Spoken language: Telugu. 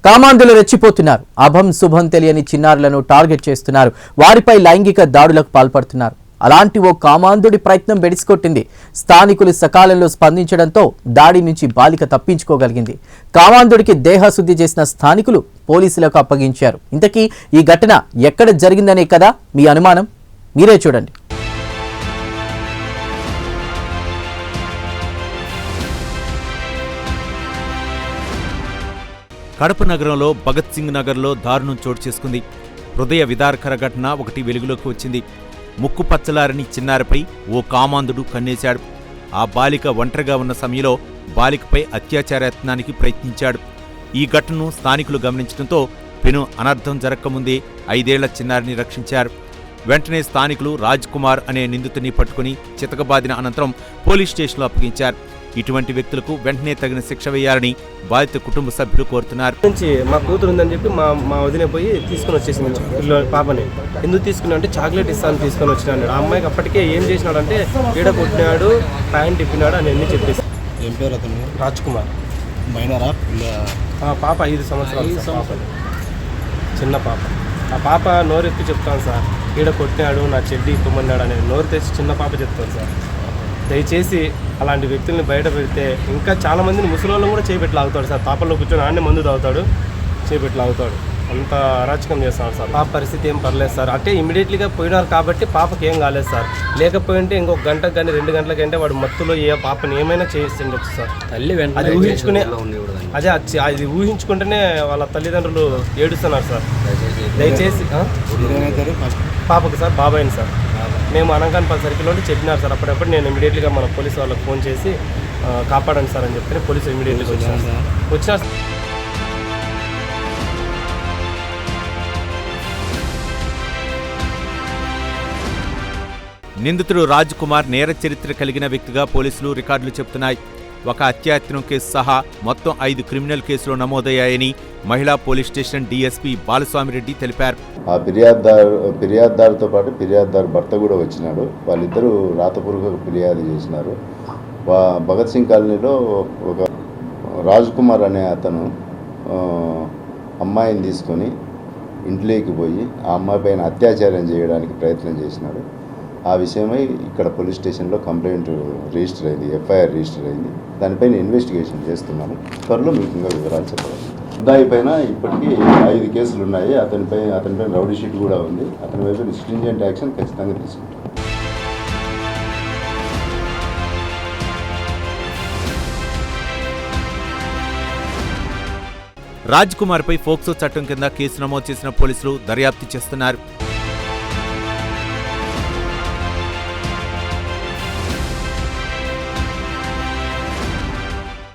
కామాంధులు రెచ్చిపోతున్నారు. అభం శుభం తెలియని చిన్నారులను టార్గెట్ చేస్తున్నారు. వారిపై లైంగిక దాడులకు పాల్పడుతున్నారు. అలాంటి ఓ కామాంధుడి ప్రయత్నం బెడిసికొట్టింది. స్థానికులు సకాలంలో స్పందించడంతో దాడి నుంచి బాలిక తప్పించుకోగలిగింది. కామాంధుడికి దేహశుద్ధి చేసిన స్థానికులు పోలీసులకు అప్పగించారు. ఇంతకీ ఈ ఘటన ఎక్కడ జరిగిందనే కదా మీ అనుమానం? మీరే చూడండి. కడప నగరంలో భగత్ సింగ్ నగర్లో దారుణం చోటు చేసుకుంది. హృదయ విదారకర ఘటన ఒకటి వెలుగులోకి వచ్చింది. ముక్కు పచ్చలారని చిన్నారిపై ఓ కామాంధుడు కన్నేశాడు. ఆ బాలిక ఒంటరిగా ఉన్న సమయంలో బాలికపై అత్యాచార యత్నానికి ప్రయత్నించాడు. ఈ ఘటనను స్థానికులు గమనించడంతో పెను అనర్థం జరగకముందే 5 ఏళ్ల చిన్నారిని రక్షించారు. వెంటనే స్థానికులు రాజ్ కుమార్ అనే నిందితుడిని పట్టుకుని చితకబాదిన అనంతరం పోలీస్ స్టేషన్లో అప్పగించారు. ఇటువంటి వ్యక్తులకు వెంటనే తగిన శిక్ష వేయాలని బాధిత కుటుంబ సభ్యులు కోరుతున్నారు. మా కూతురు ఉందని చెప్పి మా వదిన పోయి తీసుకుని వచ్చేసింది పాపని. ఎందుకు తీసుకున్నా అంటే చాక్లెట్ ఇస్తాను తీసుకొని వచ్చినాడు. ఆ అమ్మాయికి అప్పటికే ఏం చేసినాడంటే ఈడ కొట్టినాడు, ప్యాంట్ ఇప్పినాడు అని అన్ని చెప్పేసి. ఏం పేరు అతను? రాజ్ కుమార్. మైనరా? పాప 5 సంవత్సరాలు పాప, చిన్న పాప. ఆ పాప నోరెత్తి చెప్తాను సార్, ఈడ కొట్టినాడు, నా చెడ్డి ఇప్పమన్నాడు అనేది నోరు తెచ్చి చిన్న పాప చెప్తాను సార్. దయచేసి అలాంటి వ్యక్తుల్ని బయట పెడితే ఇంకా చాలా మందిని ముసలోళ్ళని కూడా చేపెట్టి లాగుతాడు సార్. పాపల్లో కూర్చొని ఆడనే మందు తాగుతాడు, చేపెట్టి లాగుతాడు. అంత అరాచకం చేస్తాడు సార్. పాప పరిస్థితి ఏం పర్లేదు సార్. అంటే ఇమీడియట్లీగా పోయినారు కాబట్టి పాపకి ఏం కాలేదు సార్. లేకపోయింటే ఇంకొక గంటకు కానీ 2 గంటలకంటే వాడు మత్తులో పాపని ఏమైనా చేస్తుండొచ్చు సార్. తల్లి అది ఊహించుకునే అది ఊహించుకుంటేనే వాళ్ళ తల్లిదండ్రులు ఏడుస్తున్నారు సార్. దయచేసి పాపకు సార్ బాబాయిని సార్ మేము అనంగానపల్లి సర్కిల్ నుండి చెప్పినారు సార్. అప్పుడప్పుడు నేను ఇమీడియట్లీగా మన పోలీసు వాళ్ళకి ఫోన్ చేసి కాపాడండి సార్ అని చెప్పి పోలీసు ఇమీడియట్లీగా వచ్చినారు. నిందితుడు రాజ్ కుమార్ నేర చరిత్ర కలిగిన వ్యక్తిగా పోలీసులు రికార్డులు చెబుతున్నాయి. ఒక హత్యాయత్నం కేసు సహా మొత్తం 5 క్రిమినల్ కేసులు నమోదయ్యాయని మహిళా పోలీస్ స్టేషన్ డీఎస్పీ బాలస్వామిరెడ్డి తెలిపారు. ఆ ఫిర్యాదుదారుతో పాటు ఫిర్యాదుదారు భర్త కూడా వచ్చినాడు. వాళ్ళిద్దరూ రాతపూర్వక ఫిర్యాదు చేసినారు. భగత్ సింగ్ కాలనీలో ఒక రాజ్ కుమార్ అనే అతను అమ్మాయిని తీసుకొని ఇంట్లోకి పోయి ఆ అమ్మాయి పైన అత్యాచారం చేయడానికి ప్రయత్నం చేసినాడు. ఆ విషయమై ఇక్కడ పోలీస్ స్టేషన్లో కంప్లైంట్ రిజిస్టర్ అయింది, ఎఫ్ఐఆర్ రిజిస్టర్ అయింది. దానిపైన ఇన్వెస్టిగేషన్ చేస్తున్నాము. త్వరలో మీకు ఇంకా వివరాలు చెప్పగలను. ముద్దాయి పైన ఇప్పటికీ 5 కేసులు ఉన్నాయి. అతనిపైన రౌడీ షీట్ కూడా ఉంది. అతని వైపు స్ట్రింజెంట్ యాక్షన్ ఖచ్చితంగా తీసుకుంటాం. రాజ్ కుమార్పై ఫోక్సో చట్టం కింద కేసు నమోదు చేసిన పోలీసులు దర్యాప్తు చేస్తున్నారు.